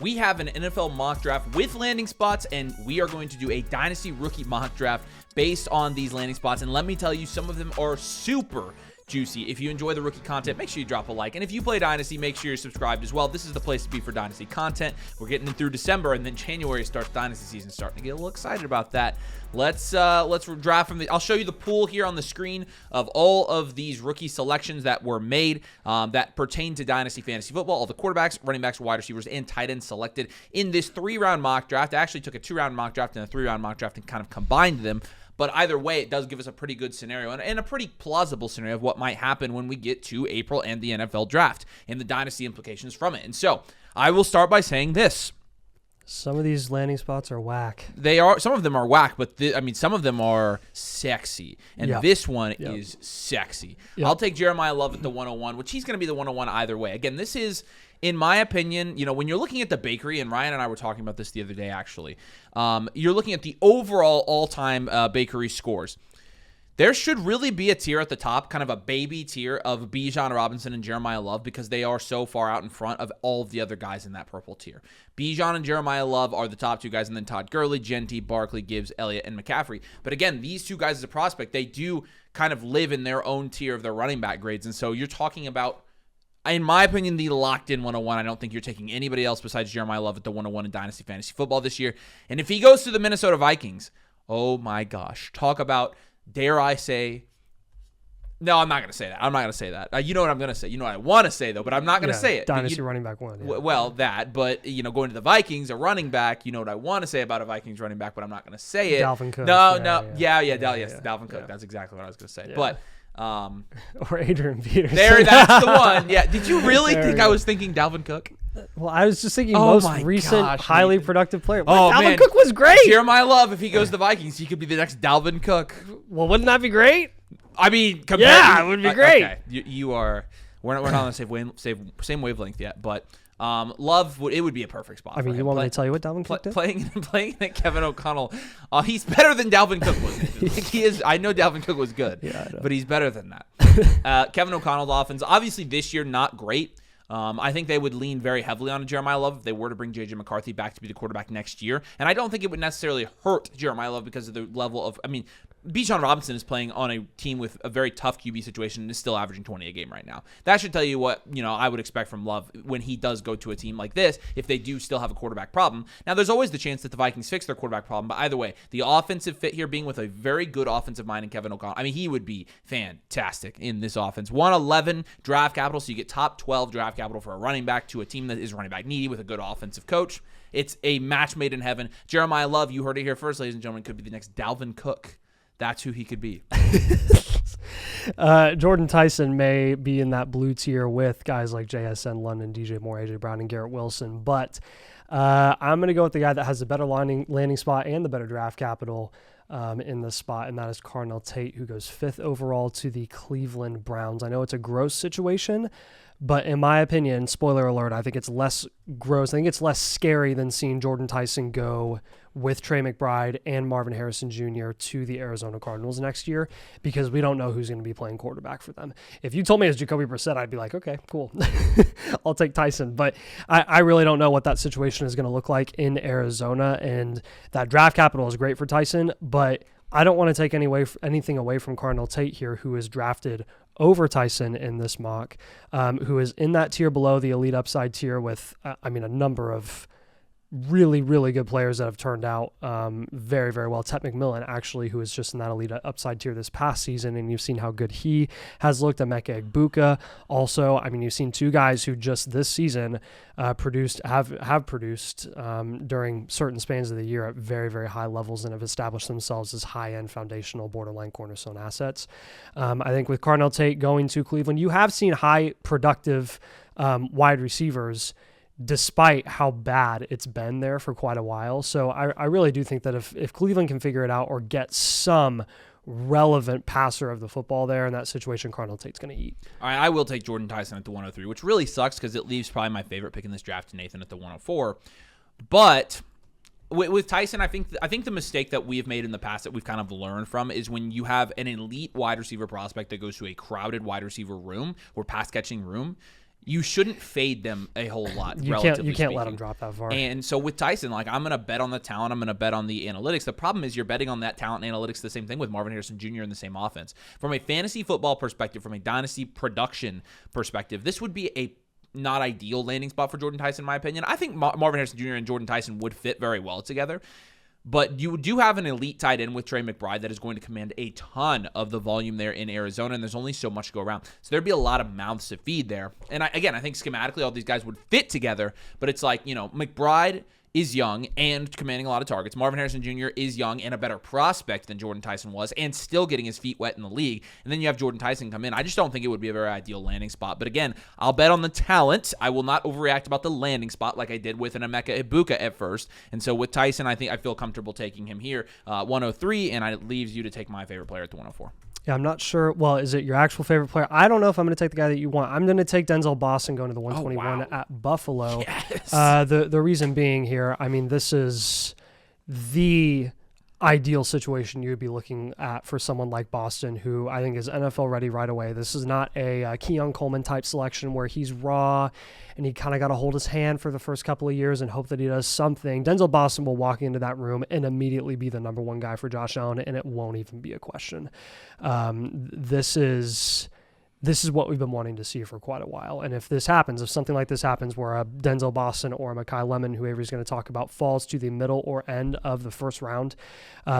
we have an NFL mock draft with landing spots, and we are going to do a Dynasty rookie mock draft based on these landing spots. And let me tell you, some of them are super juicy. If you enjoy the rookie content, make sure you drop a like. And if you play Dynasty, make sure you're subscribed as well. This is the place to be for Dynasty content. We're getting through December, and then January starts Dynasty season. Starting to get a little excited about that. Let's draft from the. I'll show you the pool here on the screen of all of these rookie selections that were made that pertain to Dynasty fantasy football. All the quarterbacks, running backs, wide receivers, and tight ends selected in this 3-round mock draft. I actually took a 2-round mock draft and a 3-round mock draft and kind of combined them. But either way, it does give us a pretty good scenario and a pretty plausible scenario of what might happen when we get to April and the NFL draft and the Dynasty implications from it. And so I will start by saying this. Some of these landing spots are whack. They are. Some of them are whack, but some of them are sexy. And this one is sexy. Yep. I'll take Jeremiah Love at the 101, which he's going to be the 101 either way. Again, this is, in my opinion, when you're looking at the bakery, and Ryan and I were talking about this the other day, actually, you're looking at the overall all-time bakery scores. There should really be a tier at the top, kind of a baby tier of Bijan Robinson and Jeremiah Love, because they are so far out in front of all of the other guys in that purple tier. Bijan and Jeremiah Love are the top two guys, and then Todd Gurley, Genty, Barkley, Gibbs, Elliott, and McCaffrey. But again, these two guys as a prospect, they do kind of live in their own tier of their running back grades. And so you're talking about, in my opinion, the locked-in 101. I don't think you're taking anybody else besides Jeremiah Love at the 101 in Dynasty Fantasy Football this year. And if he goes to the Minnesota Vikings, oh my gosh, talk about, dare I say, no, I'm not going to say that. I'm not going to say that. You know what I'm going to say. You know what I want to say, though, but I'm not going to say it. Dynasty running back one. Yeah. Well, that, but, going to the Vikings, a running back, you know what I want to say about a Vikings running back, but I'm not going to say it. Dalvin Cook. Dalvin Cook. That's exactly what I was going to say. Yeah. But, or Adrian Peterson. That's the one. Yeah. Did you really think I was thinking Dalvin Cook? Well, I was just thinking most recent highly productive player. Dalvin Cook was great. Jeremiah Love, if he goes to the Vikings, he could be the next Dalvin Cook. Well, wouldn't that be great? I mean, it would be great. Okay. You are. We're not on the same wavelength yet, but Love it would be a perfect spot. I mean, for you him. want me to tell you what Dalvin Cook did? Playing at Kevin O'Connell, he's better than Dalvin Cook was. He is. I know Dalvin Cook was good, but he's better than that. Kevin O'Connell's offense, obviously this year not great. I think they would lean very heavily on Jeremiah Love if they were to bring J.J. McCarthy back to be the quarterback next year. And I don't think it would necessarily hurt Jeremiah Love because of the level of, Bijan Robinson is playing on a team with a very tough QB situation and is still averaging 20 a game right now. That should tell you what, I would expect from Love when he does go to a team like this, if they do still have a quarterback problem. Now, there's always the chance that the Vikings fix their quarterback problem, but either way, the offensive fit here being with a very good offensive mind in Kevin O'Connell, he would be fantastic in this offense. 111 draft capital, so you get top 12 draft capital for a running back to a team that is running back needy with a good offensive coach. It's a match made in heaven. Jeremiah Love, you heard it here first, ladies and gentlemen, could be the next Dalvin Cook. That's who he could be. Jordan Tyson may be in that blue tier with guys like JSN, London, DJ Moore, AJ Brown, and Garrett Wilson. But I'm going to go with the guy that has the better landing spot and the better draft capital in this spot, and that is Carnell Tate, who goes 5th overall to the Cleveland Browns. I know it's a gross situation, but in my opinion, spoiler alert, I think it's less gross. I think it's less scary than seeing Jordan Tyson go with Trey McBride and Marvin Harrison Jr. to the Arizona Cardinals next year, because we don't know who's going to be playing quarterback for them. If you told me it's Jacoby Brissett, I'd be like, okay, cool. I'll take Tyson. But I really don't know what that situation is going to look like in Arizona, and that draft capital is great for Tyson, but I don't want to take anything away from Carnell Tate here, who is drafted over Tyson in this mock, who is in that tier below the elite upside tier with, a number of really, really good players that have turned out very, very well. Ted McMillan, actually, who is just in that elite upside tier this past season, and you've seen how good he has looked. Emeka Egbuka also. You've seen two guys who just this season have produced during certain spans of the year at very, very high levels and have established themselves as high-end foundational borderline cornerstone assets. I think with Carnell Tate going to Cleveland, you have seen high productive wide receivers despite how bad it's been there for quite a while. So I really do think that if Cleveland can figure it out or get some relevant passer of the football there in that situation, Carnell Tate's going to eat. All right, I will take Jordan Tyson at the 103, which really sucks because it leaves probably my favorite pick in this draft, Nathan, at the 104. But with Tyson, I think the mistake that we have made in the past that we've kind of learned from is when you have an elite wide receiver prospect that goes to a crowded wide receiver room or pass catching room, you shouldn't fade them a whole lot. You can't let them drop that far. And so with Tyson, like, I'm going to bet on the talent. I'm going to bet on the analytics. The problem is you're betting on that talent and analytics the same thing with Marvin Harrison Jr. in the same offense. From a fantasy football perspective, from a dynasty production perspective, this would be a not ideal landing spot for Jordan Tyson, in my opinion. I think Marvin Harrison Jr. and Jordan Tyson would fit very well together. But you do have an elite tight end with Trey McBride that is going to command a ton of the volume there in Arizona, and there's only so much to go around. So there'd be a lot of mouths to feed there. And I think schematically all these guys would fit together, but it's like, McBride is young and commanding a lot of targets. Marvin Harrison Jr. is young and a better prospect than Jordan Tyson was and still getting his feet wet in the league. And then you have Jordan Tyson come in. I just don't think it would be a very ideal landing spot. But again, I'll bet on the talent. I will not overreact about the landing spot like I did with an Emeka Ibuka at first. And so with Tyson, I feel comfortable taking him here, 103, and it leaves you to take my favorite player at the 104. Yeah, I'm not sure. Well, is it your actual favorite player? I don't know if I'm going to take the guy that you want. I'm going to take Denzel Boston going to the 121 at Buffalo. Yes. The reason being here, this is the ideal situation you would be looking at for someone like Boston, who I think is NFL ready right away. This is not a Keon Coleman type selection where he's raw and he kind of got to hold his hand for the first couple of years and hope that he does something. Denzel Boston will walk into that room and immediately be the number one guy for Josh Allen, and it won't even be a question. This is what we've been wanting to see for quite a while. And if something like this happens where a Denzel Boston or a Mekhi Lemon, who Avery's going to talk about, falls to the middle or end of the first round,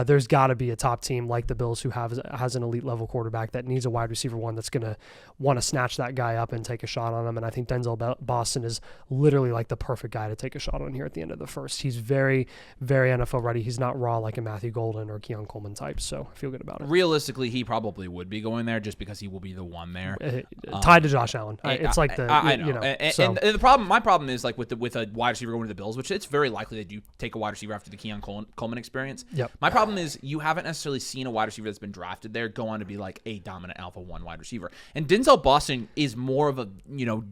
there's got to be a top team like the Bills who has an elite level quarterback that needs a wide receiver one that's going to want to snatch that guy up and take a shot on him. And I think Denzel Boston is literally like the perfect guy to take a shot on here at the end of the first. He's very, very NFL ready. He's not raw like a Matthew Golden or Keon Coleman type. So I feel good about it. Realistically, he probably would be going there just because he will be the one there. Tied to Josh Allen. It's like I know. And my problem is like with a wide receiver going to the Bills, which it's very likely that you take a wide receiver after the Keon Coleman experience. Yep. My problem is you haven't necessarily seen a wide receiver that's been drafted there go on to be like a dominant alpha 1 wide receiver. And Denzel Boston is more of a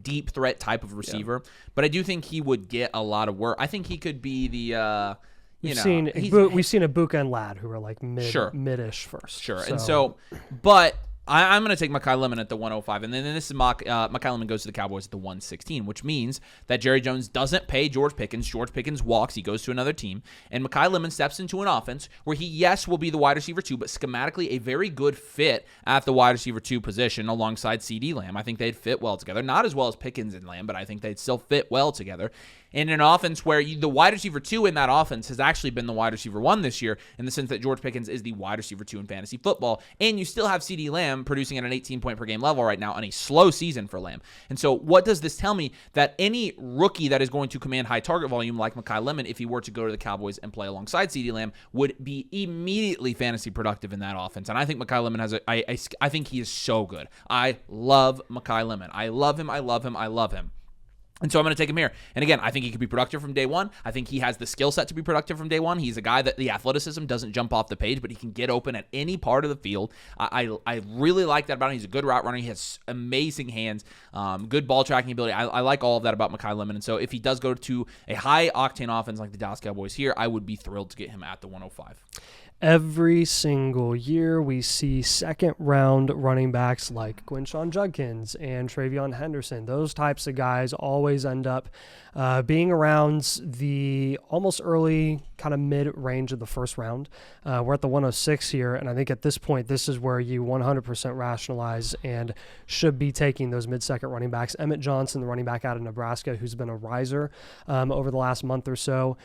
deep threat type of receiver, but I do think he would get a lot of work. I think he could be the we've seen Ibuka and Ladd who are like mid-ish first. Sure. So. And so, but I'm going to take Mekhi Lemon at the 105, and then this is Mekhi Lemon goes to the Cowboys at the 116, which means that Jerry Jones doesn't pay George Pickens. George Pickens walks. He goes to another team, and Mekhi Lemon steps into an offense where he, yes, will be the wide receiver 2, but schematically a very good fit at the wide receiver 2 position alongside CeeDee Lamb. I think they'd fit well together. Not as well as Pickens and Lamb, but I think they'd still fit well together. In an offense where the wide receiver 2 in that offense has actually been the wide receiver 1 this year, in the sense that George Pickens is the wide receiver 2 in fantasy football, and you still have CeeDee Lamb producing at an 18-point-per-game level right now on a slow season for Lamb. And so what does this tell me? That any rookie that is going to command high target volume like Mekhi Lemon, if he were to go to the Cowboys and play alongside CeeDee Lamb, would be immediately fantasy productive in that offense. And I think Mekhi Lemon I think he is so good. I love Mekhi Lemon. I love him. I love him. I love him. And so I'm going to take him here. And again, I think he could be productive from day one. I think he has the skill set to be productive from day one. He's a guy that the athleticism doesn't jump off the page, but he can get open at any part of the field. I really like that about him. He's a good route runner. He has amazing hands, good ball tracking ability. I like all of that about Mekhi Lemon. And so if he does go to a high-octane offense like the Dallas Cowboys here, I would be thrilled to get him at the 105. Every single year, we see second-round running backs like Quinshon Judkins and Travion Henderson. Those types of guys always end up being around the almost early, kind of mid-range of the first round. We're at the 106 here, and I think at this point, this is where you 100% rationalize and should be taking those mid-second running backs. Emmett Johnson, the running back out of Nebraska, who's been a riser over the last month or so,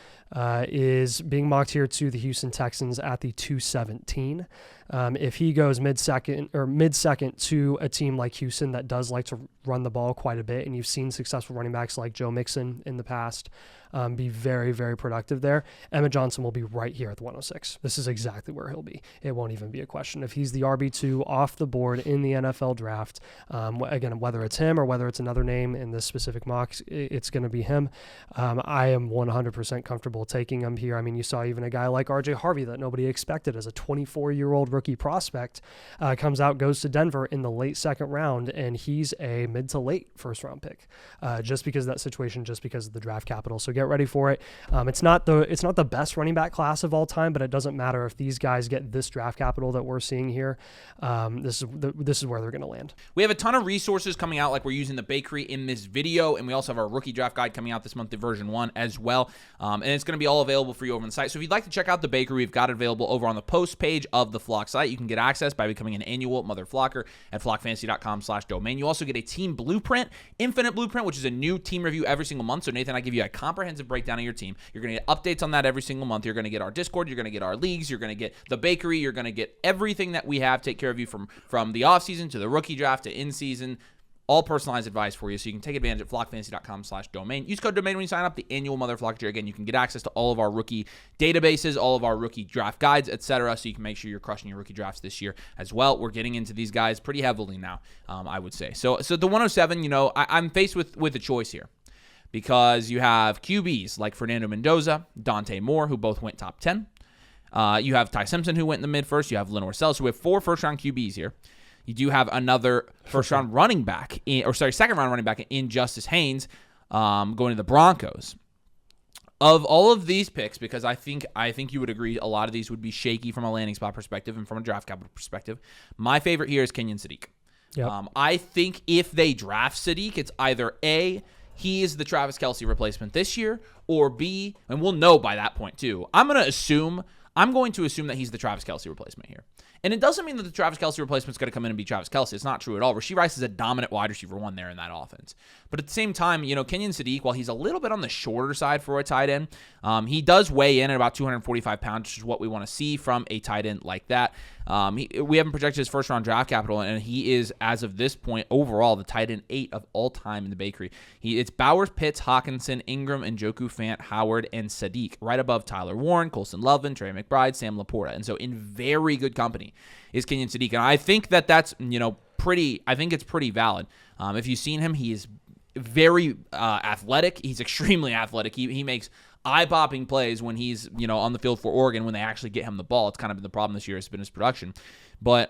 is being mocked here to the Houston Texans at the 217. If he goes mid-second to a team like Houston that does like to run the ball quite a bit, and you've seen successful running backs like Joe Mixon in the past be very, very productive there, Emmett Johnson will be right here at the 106. This is exactly where he'll be. It won't even be a question. If he's the RB2 off the board in the NFL draft, again, whether it's him or whether it's another name in this specific mock, it's going to be him. I am 100% comfortable taking him here. I mean, you saw even a guy like RJ Harvey that nobody expected as a 24-year-old rookie rookie prospect, comes out, goes to Denver in the late second round, and he's a mid to late first round pick, just because of that situation, just because of the draft capital. So get ready for it. It's not the best running back class of all time, but it doesn't matter if these guys get this draft capital that we're seeing here. This is where they're going to land. We have a ton of resources coming out, like we're using the bakery in this video, and we also have our rookie draft guide coming out this month, the version 1 as well. And it's going to be all available for you over on the site. So if you'd like to check out the bakery, we've got it available over on the post page of the Flock site. You can get access by becoming an annual Mother Flocker at flockfantasy.com/domain. You also get a team blueprint, Infinite Blueprint, which is a new team review every single month. So Nathan, I give you a comprehensive breakdown of your team. You're going to get updates on that every single month. You're going to get our Discord. You're going to get our leagues. You're going to get the bakery. You're going to get everything that we have, take care of you from the offseason to the rookie draft to in-season. All personalized advice for you, so you can take advantage at flockfantasy.com/domain. Use code domain when you sign up, the annual Mother Flock tier. Again, you can get access to all of our rookie databases, all of our rookie draft guides, etc., so you can make sure you're crushing your rookie drafts this year as well. We're getting into these guys pretty heavily now, I would say. So the 107, I'm faced with a choice here, because you have QBs like Fernando Mendoza, Dante Moore, who both went top 10. You have Ty Simpson, who went in the mid-first. You have Lenore Sells. So we have 4 first-round QBs here. You do have another second-round running back in Justice Haynes going to the Broncos. Of all of these picks, because I think you would agree a lot of these would be shaky from a landing spot perspective and from a draft capital perspective, my favorite here is Kenyon Sadiq. Yep. I think if they draft Sadiq, it's either A, he is the Travis Kelce replacement this year, or B, and we'll know by that point too, I'm going to assume that he's the Travis Kelce replacement here. And it doesn't mean that the Travis Kelce replacement is going to come in and be Travis Kelce. It's not true at all. Rasheed Rice is a dominant wide receiver 1 there in that offense. But at the same time, Kenyon Sadiq, while he's a little bit on the shorter side for a tight end, he does weigh in at about 245 pounds, which is what we want to see from a tight end like that. We haven't projected his first-round draft capital, and he is, as of this point, overall the tight end 8 of all time in the bakery. It's Bowers, Pitts, Hawkinson, Ingram, Njoku, Fant, Howard, and Sadiq, right above Tyler Warren, Colson Lovin, Trey McBride, Sam Laporta. And so in very good company is Kenyon Sadiq. And I think that's, it's pretty valid. If you've seen him, he is very athletic. He's extremely athletic. He makes eye-popping plays when he's, on the field for Oregon when they actually get him the ball. It's kind of been the problem this year. It's been his production. But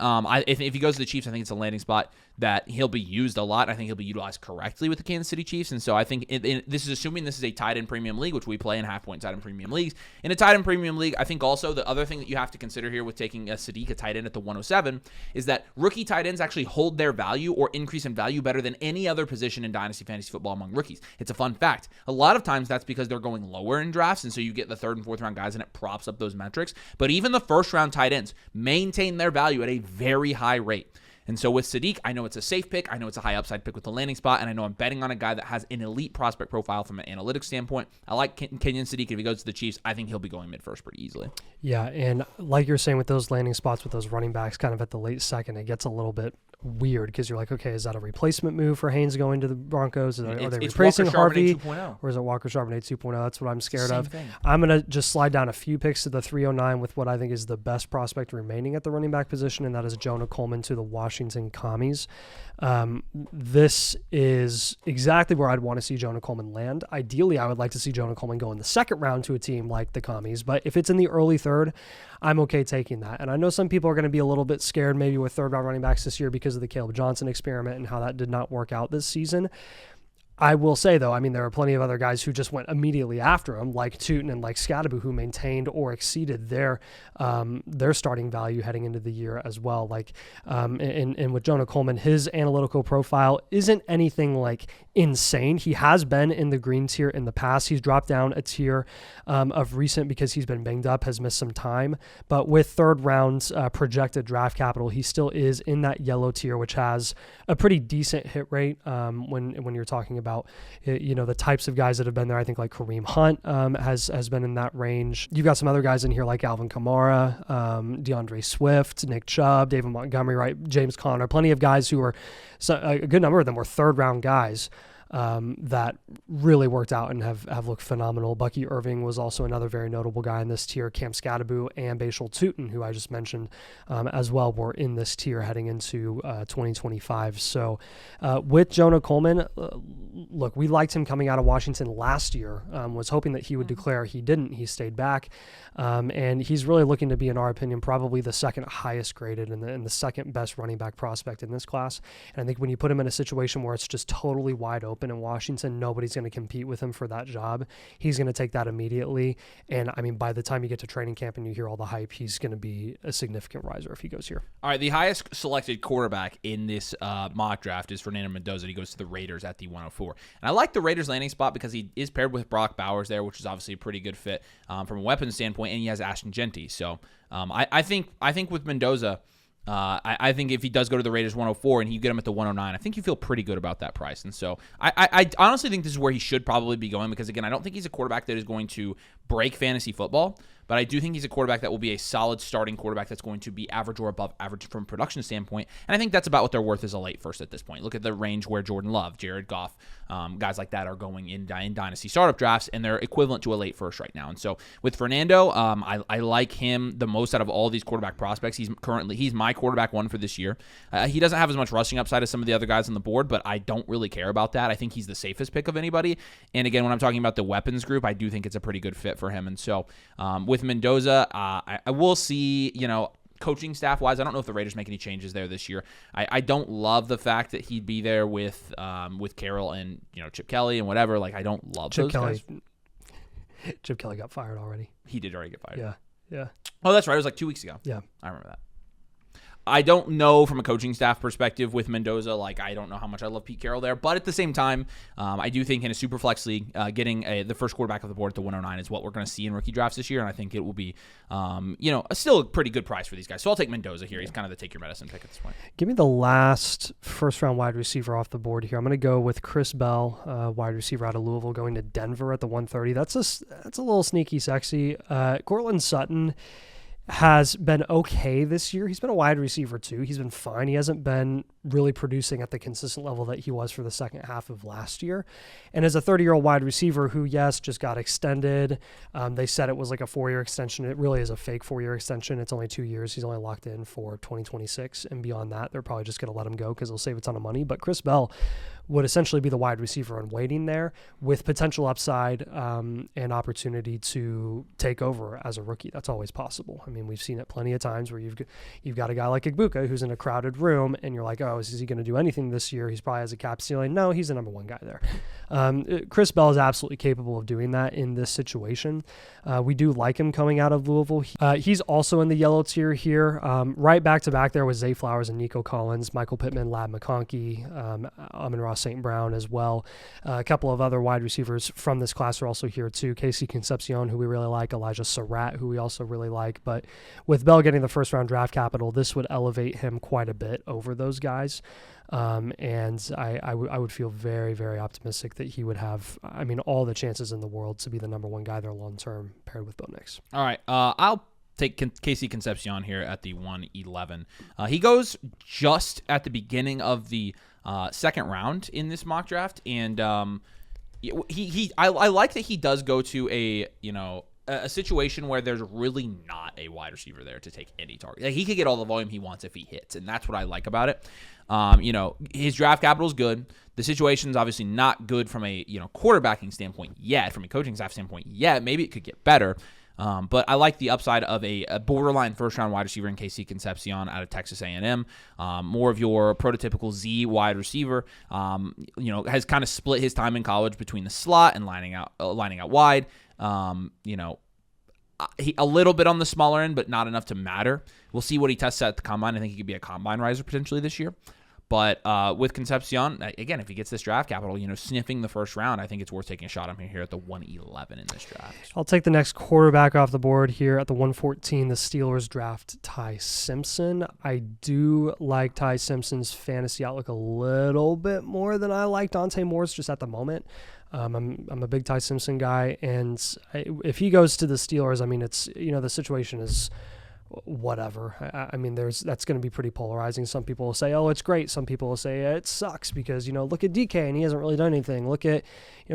if he goes to the Chiefs, I think it's a landing spot that he'll be used a lot. I think he'll be utilized correctly with the Kansas City Chiefs. And so I think this is assuming this is a tight end premium league, which we play in half-point tight end premium leagues. In a tight end premium league, I think also the other thing that you have to consider here with taking a Sadiq, a tight end at the 107, is that rookie tight ends actually hold their value or increase in value better than any other position in Dynasty Fantasy Football among rookies. It's a fun fact. A lot of times that's because they're going lower in drafts, and so you get the 3rd and 4th round guys, and it props up those metrics. But even the first-round tight ends maintain their value at a very high rate. And so with Sadiq, I know it's a safe pick. I know it's a high upside pick with the landing spot. And I know I'm betting on a guy that has an elite prospect profile from an analytics standpoint. I like Kenyon Sadiq. If he goes to the Chiefs, I think he'll be going mid-first pretty easily. Yeah, and like you're saying with those landing spots, with those running backs kind of at the late second, it gets a little bit weird because you're like, okay, is that a replacement move for Haynes going to the Broncos? Are they replacing Harvey? Or is it Walker Charbonnet 2.0? That's what I'm scared of. Thing. I'm going to just slide down a few picks to the 309 with what I think is the best prospect remaining at the running back position, and that is Jonah Coleman to the Washington Commies. This is exactly where I'd want to see Jonah Coleman land. Ideally, I would like to see Jonah Coleman go in the second round to a team like the Commies, but if it's in the early 3rd, I'm okay taking that. And I know some people are going to be a little bit scared maybe with 3rd-round running backs this year because of the Caleb Johnson experiment and how that did not work out this season. I will say, though, there are plenty of other guys who just went immediately after him, like Tootin and like Scadaboo, who maintained or exceeded their starting value heading into the year as well. And with Jonah Coleman, his analytical profile isn't anything like insane. He has been in the green tier in the past. He's dropped down a tier of recent because he's been banged up, has missed some time. But with 3rd round projected draft capital, he still is in that yellow tier, which has a pretty decent hit rate when you're talking about the types of guys that have been there. I think like Kareem Hunt has been in that range. You've got some other guys in here like Alvin Kamara, DeAndre Swift, Nick Chubb, David Montgomery, right? James Conner, plenty of guys who were, a good number of them were 3rd round guys. that really worked out and have looked phenomenal. Bucky Irving was also another very notable guy in this tier. Cam Scadaboo and Bashal Tootin, who I just mentioned as well, were in this tier heading into 2025. So with Jonah Coleman, look, we liked him coming out of Washington last year, was hoping that he would declare. He didn't. He stayed back. And he's really looking to be, in our opinion, probably the second highest graded and the second best running back prospect in this class. And I think when you put him in a situation where it's just totally wide open in Washington, nobody's going to compete with him for that job. He's going to take that immediately. And I mean, by the time you get to training camp and you hear all the hype, he's going to be a significant riser if he goes here. All right, the highest selected quarterback in this mock draft is Fernando Mendoza. He goes to the Raiders at the 104. And I like the Raiders landing spot because he is paired with Brock Bowers there, which is obviously a pretty good fit from a weapon standpoint, and he has Ashton Genty. So I think with Mendoza, I think if he does go to the Raiders 104 and you get him at the 109, I think you feel pretty good about that price. And so I honestly think this is where he should probably be going because, again, I don't think he's a quarterback that is going to break fantasy football, but I do think he's a quarterback that will be a solid starting quarterback that's going to be average or above average from a production standpoint. And I think that's about what they're worth as a late first at this point. Look at the range where Jordan Love, Jared Goff, guys like that are going in Dynasty startup drafts, and they're equivalent to a late first right now. And so with Fernando, I like him the most out of all these quarterback prospects. He's my quarterback one for this year. He doesn't have as much rushing upside as some of the other guys on the board, but I don't really care about that. I think he's the safest pick of anybody. And again, when I'm talking about the weapons group, I do think it's a pretty good fit for him. And so with Mendoza, I will see, coaching staff wise, I don't know if the Raiders make any changes there this year. I don't love the fact that he'd be there with Carroll and Chip Kelly and whatever. Like, I don't love Chip Kelly. Chip Kelly got fired already. He did already get fired. Yeah. Oh, that's right. It was like 2 weeks ago. Yeah, I remember that. I don't know from a coaching staff perspective with Mendoza. Like, I don't know how much I love Pete Carroll there. But at the same time, I do think in a super flex league, getting the first quarterback of the board at the 109 is what we're going to see in rookie drafts this year. And I think it will be, still a pretty good price for these guys. So I'll take Mendoza here. He's kind of the take your medicine pick at this point. Give me the last first-round wide receiver off the board here. I'm going to go with Chris Bell, wide receiver out of Louisville, going to Denver at the 130. That's a little sneaky sexy. Cortland Sutton has been okay this year. He's been a wide receiver too. He's been fine. He hasn't been really producing at the consistent level that he was for the second half of last year. And as a 30-year-old wide receiver who, yes, just got extended, they said it was like a 4-year extension. It really is a fake 4-year extension. It's only 2 years. He's only locked in for 2026. And beyond that, they're probably just going to let him go because they'll save a ton of money. But Chris Bell would essentially be the wide receiver in waiting there with potential upside and opportunity to take over as a rookie. That's always possible. I mean, we've seen it plenty of times where you've got a guy like Igbuka who's in a crowded room and you're like, oh, is he going to do anything this year? He's probably has a cap ceiling. No, he's the number one guy there. Chris Bell is absolutely capable of doing that in this situation. We do like him coming out of Louisville. He's also in the yellow tier here. Right back to back there with Zay Flowers and Nico Collins, Michael Pittman, Lab McConkey, Amon-Ra St. Brown as well. A couple of other wide receivers from this class are also here too. Casey Concepcion, who we really like, Elijah Surratt, who we also really like. But with Bell getting the first round draft capital, this would elevate him quite a bit over those guys. And I would feel very, very optimistic that he would have, all the chances in the world to be the number one guy there long term paired with Bo Nix. All right. I'll take Casey Concepcion here at the 111. He goes just at the beginning of the second round in this mock draft, and I like that he does go to a situation where there's really not a wide receiver there to take any target. Like, he could get all the volume he wants if he hits, and that's what I like about it. His draft capital is good. The situation is obviously not good from a quarterbacking standpoint yet, from a coaching staff standpoint yet. Maybe it could get better. But I like the upside of a borderline first-round wide receiver in KC Concepcion out of Texas A&M. More of your prototypical Z wide receiver. Has kind of split his time in college between the slot and lining out wide. He a little bit on the smaller end, but not enough to matter. We'll see what he tests at the combine. I think he could be a combine riser potentially this year. But with Concepcion, again, if he gets this draft capital, sniffing the first round, I think it's worth taking a shot on him here at the 111 in this draft. I'll take the next quarterback off the board here at the 114. The Steelers draft Ty Simpson. I do like Ty Simpson's fantasy outlook a little bit more than I like Dante Moore's just at the moment. I'm a big Ty Simpson guy, and if he goes to the Steelers, it's the situation is whatever. I mean, that's going to be pretty polarizing. Some people will say, oh, it's great. Some people will say it sucks because, look at DK and he hasn't really done anything. Look at,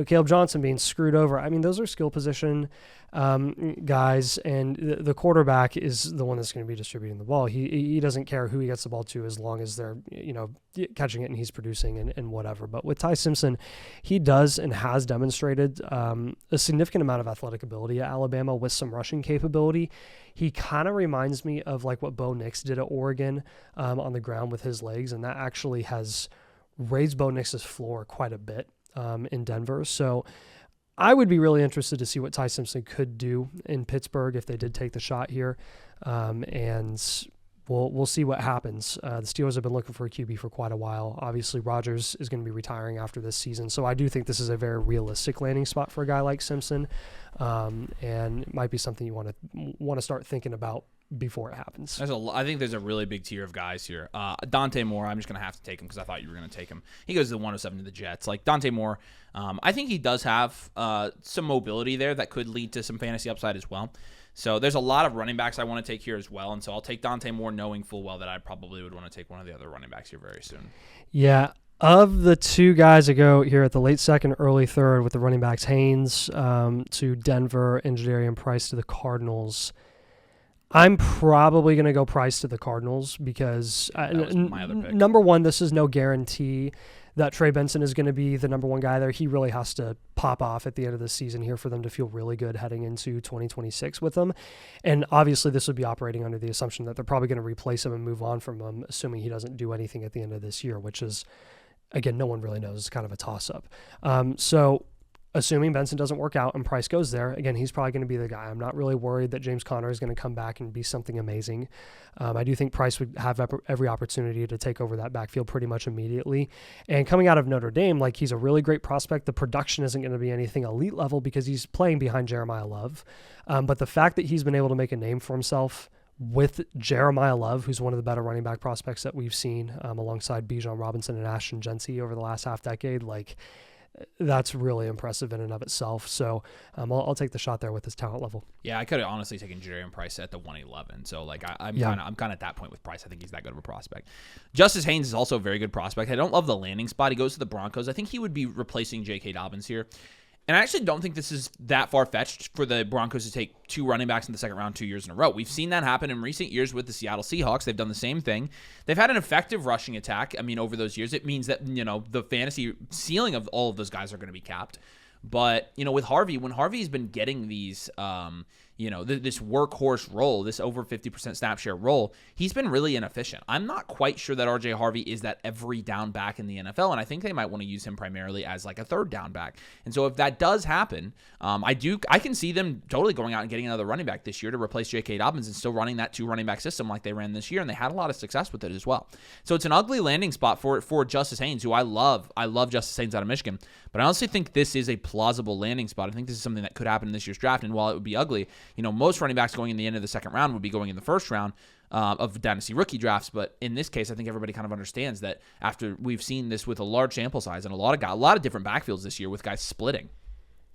Caleb Johnson being screwed over. I mean, those are skill position guys, and the quarterback is the one that's going to be distributing the ball. He doesn't care who he gets the ball to as long as they're, catching it and he's producing and whatever. But with Ty Simpson, he does and has demonstrated a significant amount of athletic ability at Alabama with some rushing capability. He kind of reminds me of like what Bo Nix did at Oregon on the ground with his legs, and that actually has raised Bo Nix's floor quite a bit in Denver. So I would be really interested to see what Ty Simpson could do in Pittsburgh if they did take the shot here, and we'll see what happens. The Steelers have been looking for a QB for quite a while. Obviously, Rodgers is going to be retiring after this season, so I do think this is a very realistic landing spot for a guy like Simpson, and it might be something you want to start thinking about before it happens. I think there's a really big tier of guys here. Dante Moore, I'm just going to have to take him because I thought you were going to take him. He goes to the 107 to the Jets. Like Dante Moore, I think he does have some mobility there that could lead to some fantasy upside as well. So there's a lot of running backs I want to take here as well, and so I'll take Dante Moore knowing full well that I probably would want to take one of the other running backs here very soon. Yeah. Of the two guys that go here at the late second, early third with the running backs, Haynes to Denver and Jadarian Price to the Cardinals, I'm probably going to go Price to the Cardinals because, my other pick. Number one, this is no guarantee that Trey Benson is going to be the number one guy there. He really has to pop off at the end of the season here for them to feel really good heading into 2026 with him. And obviously this would be operating under the assumption that they're probably going to replace him and move on from him, assuming he doesn't do anything at the end of this year, which is, again, no one really knows. It's kind of a toss-up. So assuming Benson doesn't work out and Price goes there, again, he's probably going to be the guy. I'm not really worried that James Conner is going to come back and be something amazing. I do think Price would have every opportunity to take over that backfield pretty much immediately. And coming out of Notre Dame, like, he's a really great prospect. The production isn't going to be anything elite level because he's playing behind Jeremiah Love. But the fact that he's been able to make a name for himself with Jeremiah Love, who's one of the better running back prospects that we've seen, alongside Bijan Robinson and Ashton Genty over the last half decade, like, that's really impressive in and of itself. So I'll take the shot there with his talent level. Yeah, I could have honestly taken Jadarian Price at the 111. So like I'm kind of at that point with Price. I think he's that good of a prospect. Justice Haynes is also a very good prospect. I don't love the landing spot. He goes to the Broncos. I think he would be replacing J.K. Dobbins here. And I actually don't think this is that far-fetched for the Broncos to take two running backs in the second round 2 years in a row. We've seen that happen in recent years with the Seattle Seahawks. They've done the same thing. They've had an effective rushing attack. I mean, over those years, it means that, the fantasy ceiling of all of those guys are going to be capped. But, with Harvey, when Harvey's been getting these, this workhorse role, this over 50% snap share role, he's been really inefficient. I'm not quite sure that RJ Harvey is that every down back in the NFL, and I think they might want to use him primarily as like a third down back. And so if that does happen, I can see them totally going out and getting another running back this year to replace J.K. Dobbins and still running that two running back system like they ran this year, and they had a lot of success with it as well. So it's an ugly landing spot for Justice Haynes, who I love. I love Justice Haynes out of Michigan, but I honestly think this is a plausible landing spot. I think this is something that could happen in this year's draft, and while it would be ugly, most running backs going in the end of the second round would be going in the first round of Dynasty rookie drafts. But in this case, I think everybody kind of understands that after we've seen this with a large sample size and a lot of different backfields this year with guys splitting,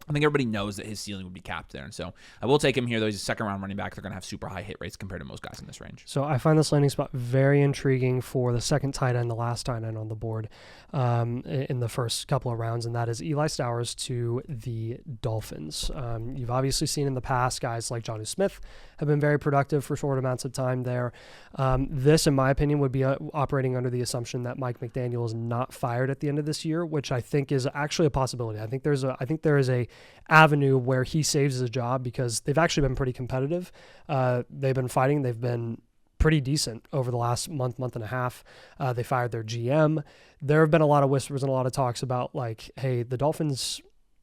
I think everybody knows that his ceiling would be capped there. And so I will take him here, though he's a second-round running back. They're going to have super high hit rates compared to most guys in this range. So I find this landing spot very intriguing for the second tight end, the last tight end on the board in the first couple of rounds, and that is Eli Stowers to the Dolphins. You've obviously seen in the past guys like Jonnu Smith have been very productive for short amounts of time there. This, in my opinion, would be operating under the assumption that Mike McDaniel is not fired at the end of this year, which I think is actually a possibility. I think there is a avenue where he saves his job because they've actually been pretty competitive. They've been fighting. They've been pretty decent over the last month and a half. They fired their GM. There have been a lot of whispers and a lot of talks about like, hey, the Dolphins,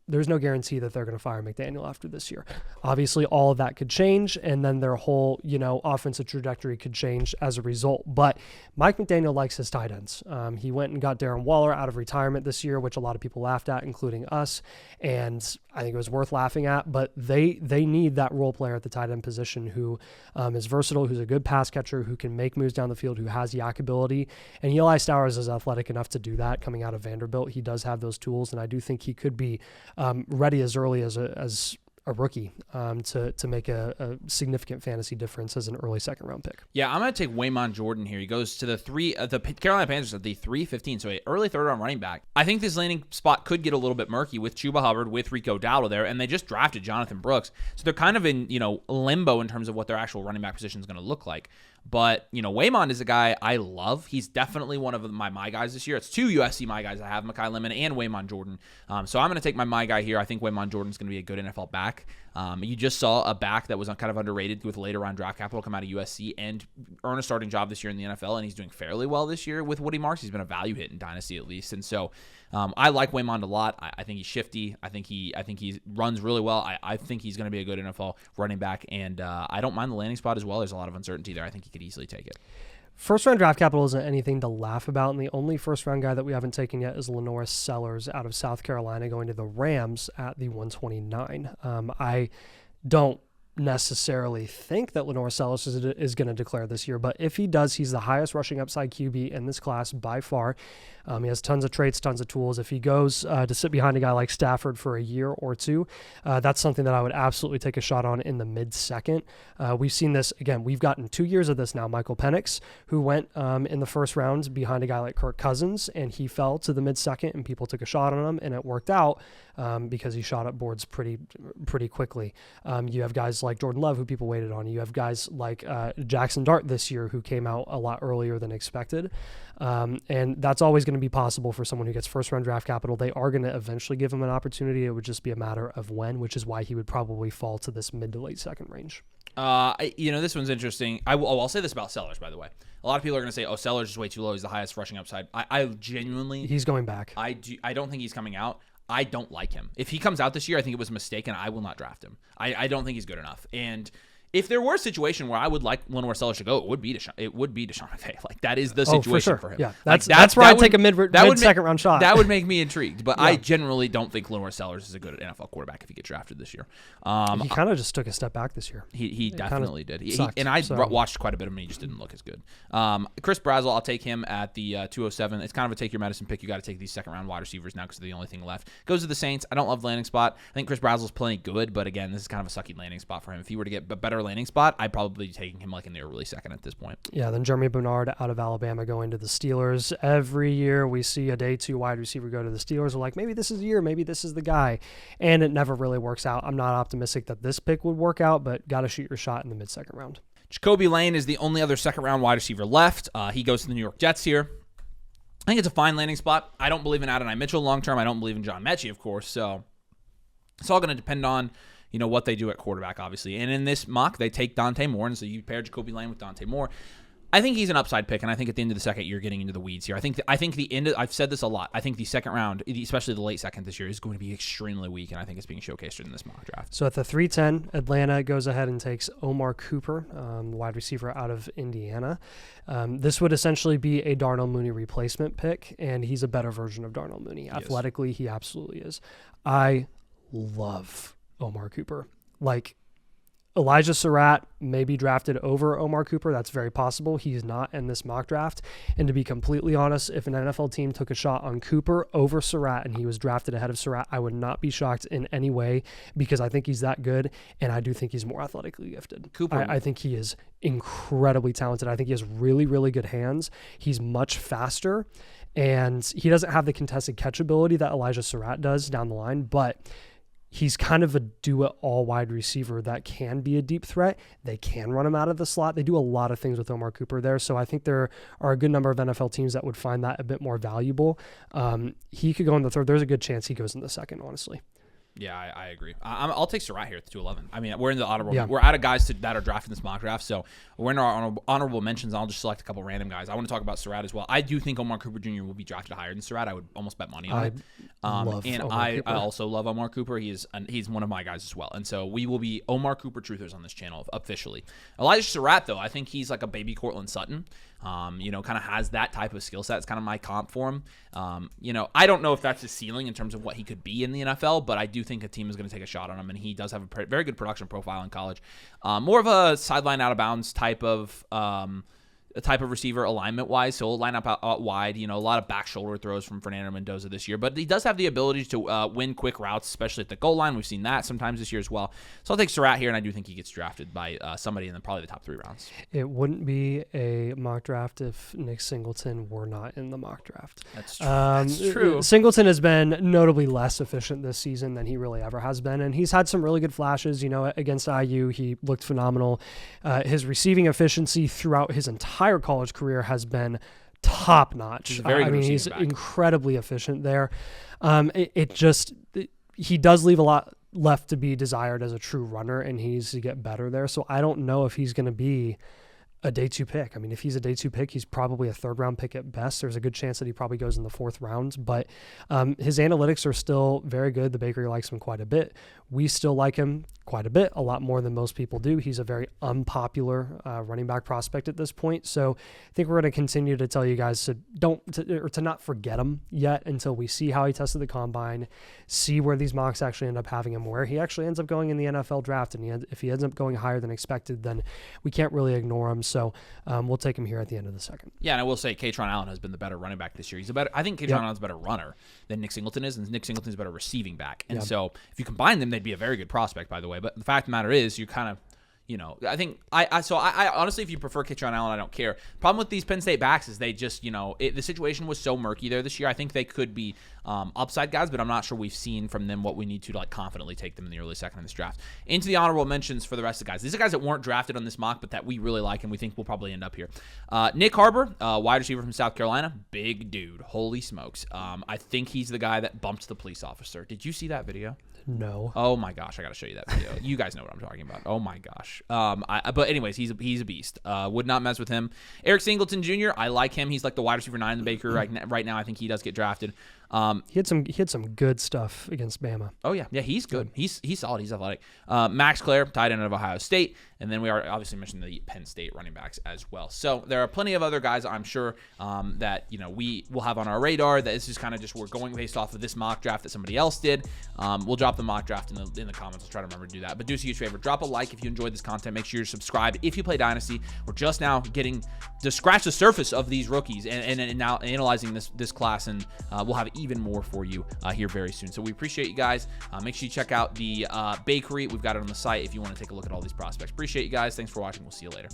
there's no guarantee that they're going to fire McDaniel after this year. Obviously, all of that could change, and then their whole, offensive trajectory could change as a result. But Mike McDaniel likes his tight ends. He went and got Darren Waller out of retirement this year, which a lot of people laughed at, including us. And I think it was worth laughing at. But they need that role player at the tight end position who is versatile, who's a good pass catcher, who can make moves down the field, who has yak ability. And Eli Stowers is athletic enough to do that coming out of Vanderbilt. He does have those tools, and I do think he could be ready as early as a rookie to make a significant fantasy difference as an early second round pick. Yeah, I'm going to take Waymon Jordan here. He goes to the Carolina Panthers at the 315, so an early third round running back. I think this landing spot could get a little bit murky with Chuba Hubbard, with Rico Dowdle there, and they just drafted Jonathan Brooks. So they're kind of in, limbo in terms of what their actual running back position is going to look like. But, Waymon is a guy I love. He's definitely one of my guys this year. It's two USC my guys I have, Mekhi Lemon and Waymon Jordan. So I'm going to take my guy here. I think Waymon Jordan's going to be a good NFL back. You just saw a back that was kind of underrated with later round draft capital come out of USC and earn a starting job this year in the NFL, and he's doing fairly well this year with Woody Marks. He's been a value hit in Dynasty at least. And so I like Waymon a lot. I think he's shifty. I think he runs really well. I think he's going to be a good NFL running back, and I don't mind the landing spot as well. There's a lot of uncertainty there. I think he could easily take it. First round draft capital isn't anything to laugh about, and the only first round guy that we haven't taken yet is Lenoris Sellers out of South Carolina going to the Rams at the 129. I don't necessarily think that Lenoris Sellers is going to declare this year, but if he does, he's the highest rushing upside QB in this class by far. He has tons of traits, tons of tools. If he goes to sit behind a guy like Stafford for a year or two, that's something that I would absolutely take a shot on in the mid-second. We've seen this, again, we've gotten 2 years of this now. Michael Penix, who went in the first round behind a guy like Kirk Cousins, and he fell to the mid-second, and people took a shot on him, and it worked out because he shot up boards pretty quickly. You have guys like Jordan Love, who people waited on. You have guys like Jackson Dart this year, who came out a lot earlier than expected. And that's always going to be possible for someone who gets first round draft capital. They are going to eventually give him an opportunity. It would just be a matter of when, which is why he would probably fall to this mid to late second range. This one's interesting. I'll say this about Sellers, by the way. A lot of people are going to say, "Oh, Sellers is way too low. He's the highest rushing upside." I genuinely, he's going back. I don't think he's coming out. I don't like him. If he comes out this year, I think it was a mistake, and I will not draft him. I don't think he's good enough. And if there were a situation where I would like Lenoris Sellers to go, it would be Deshaun McVay. Like, that is the situation for him. Yeah, that's where I'd take a mid-second round shot. That would make me intrigued, but I generally don't think Lenoris Sellers is a good NFL quarterback if he gets drafted this year. He kind of just took a step back this year. He definitely did. I watched quite a bit of him, and he just didn't look as good. Chris Brazzell, I'll take him at the 207. It's kind of a take your medicine pick. You got to take these second-round wide receivers now because they're the only thing left. Goes to the Saints. I don't love landing spot. I think Chris Brazzell's plenty good, but again, this is kind of a sucky landing spot for him. If he were to get a better landing spot, I'd probably be taking him like in the early second at this point. Yeah, then Jeremy Bernard out of Alabama going to the Steelers. Every year we see a day two wide receiver go to the Steelers. We're like, maybe this is the year, maybe this is the guy. And it never really works out. I'm not optimistic that this pick would work out, but got to shoot your shot in the mid-second round. Jacoby Lane is the only other second-round wide receiver left. He goes to the New York Jets here. I think it's a fine landing spot. I don't believe in Adonai Mitchell long-term. I don't believe in John Mechie, of course. So it's all going to depend on what they do at quarterback, obviously. And in this mock, they take Dante Moore, and so you pair Jacoby Lane with Dante Moore. I think he's an upside pick, and I think at the end of the second, you're getting into the weeds here. I think the end. I've said this a lot. I think the second round, especially the late second this year, is going to be extremely weak, and I think it's being showcased in this mock draft. So at the 310, Atlanta goes ahead and takes Omar Cooper, wide receiver out of Indiana. This would essentially be a Darnell Mooney replacement pick, and he's a better version of Darnell Mooney. Athletically, he absolutely is. I love Omar Cooper. Like, Elijah Surratt may be drafted over Omar Cooper. That's very possible. He's not in this mock draft. And to be completely honest, if an NFL team took a shot on Cooper over Surratt and he was drafted ahead of Surratt, I would not be shocked in any way because I think he's that good, and I do think he's more athletically gifted. Cooper, I think he is incredibly talented. I think he has really, really good hands. He's much faster, and he doesn't have the contested catch ability that Elijah Surratt does down the line, but he's kind of a do-it-all wide receiver that can be a deep threat. They can run him out of the slot. They do a lot of things with Omar Cooper there. So I think there are a good number of NFL teams that would find that a bit more valuable. He could go in the third. There's a good chance he goes in the second, honestly. Yeah, I agree. I'll take Surratt here at the 211. I mean, we're in the honorable. Yeah. We're out of guys that are drafted in this mock draft, so we're in our honorable mentions. I'll just select a couple random guys. I want to talk about Surratt as well. I do think Omar Cooper Jr. will be drafted higher than Surratt. I would almost bet money on it. I also love Omar Cooper. He's one of my guys as well, and so we will be Omar Cooper truthers on this channel officially. Elijah Surratt, though, I think he's like a baby Cortland Sutton. Kind of has that type of skill set. It's kind of my comp for him. I don't know if that's his ceiling in terms of what he could be in the NFL, but I do think a team is going to take a shot on him, and he does have a very good production profile in college. More of a sideline out of bounds type of type of receiver alignment-wise, so he'll line up out wide. A lot of back shoulder throws from Fernando Mendoza this year, but he does have the ability to win quick routes, especially at the goal line. We've seen that sometimes this year as well. So I'll take Surratt here, and I do think he gets drafted by somebody in probably the top 3 rounds. It wouldn't be a mock draft if Nick Singleton were not in the mock draft. That's true. That's true. Singleton has been notably less efficient this season than he really ever has been, and he's had some really good flashes. Against IU, he looked phenomenal. His receiving efficiency throughout his entire college career has been top notch. He's incredibly efficient there. He does leave a lot left to be desired as a true runner, and he needs to get better there. So I don't know if he's going to be a day 2 pick. If he's a day 2 pick, he's probably a 3rd round pick at best. There's a good chance that he probably goes in the 4th round, but his analytics are still very good. The Bakery likes him quite a bit. We still like him quite a bit, a lot more than most people do. He's a very unpopular running back prospect at this point. So I think we're going to continue to tell you guys to not forget him yet until we see how he tested the combine, see where these mocks actually end up having him, where he actually ends up going in the NFL draft. And if he ends up going higher than expected, then we can't really ignore him. So we'll take him here at the end of the 2nd. Yeah, and I will say Kaytron Allen has been the better running back this year. I think Kaytron Allen's a better runner than Nick Singleton is, and Nick Singleton's a better receiving back. And so if you combine them, they'd be a very good prospect, by the way. But the fact of the matter is, you kind of, I think I honestly, if you prefer Kaytron Allen, I don't care. Problem with these Penn State backs is they just, the situation was so murky there this year. I think they could be upside guys, but I'm not sure we've seen from them what we need to confidently take them in the early 2nd in this draft. Into the honorable mentions for the rest of the guys. These are guys that weren't drafted on this mock, but that we really like and we think will probably end up here. Nick Harbor, wide receiver from South Carolina, big dude. Holy smokes. I think he's the guy that bumped the police officer. Did you see that video? No. Oh my gosh, I got to show you that video. You guys know what I'm talking about. Oh my gosh. But anyways, he's a beast. Would not mess with him. Eric Singleton Jr., I like him. He's like the wide receiver 9 in the Baker right now. I think he does get drafted. He had some good stuff against Bama. Oh yeah, he's good. He's solid. He's athletic. Max Clare, tight end of Ohio State, and then we are obviously mentioning the Penn State running backs as well. So there are plenty of other guys I'm sure that we will have on our radar. That this is kind of just we're going based off of this mock draft that somebody else did. We'll drop the mock draft in the comments. I'll try to remember to do that. But do us a huge favor, drop a like if you enjoyed this content. Make sure you're subscribed if you play Dynasty. We're just now getting to scratch the surface of these rookies and now analyzing this class, and we'll have even more for you here very soon. So we appreciate you guys. Make sure you check out the Bakery. We've got it on the site if you want to take a look at all these prospects. Appreciate you guys. Thanks for watching. We'll see you later.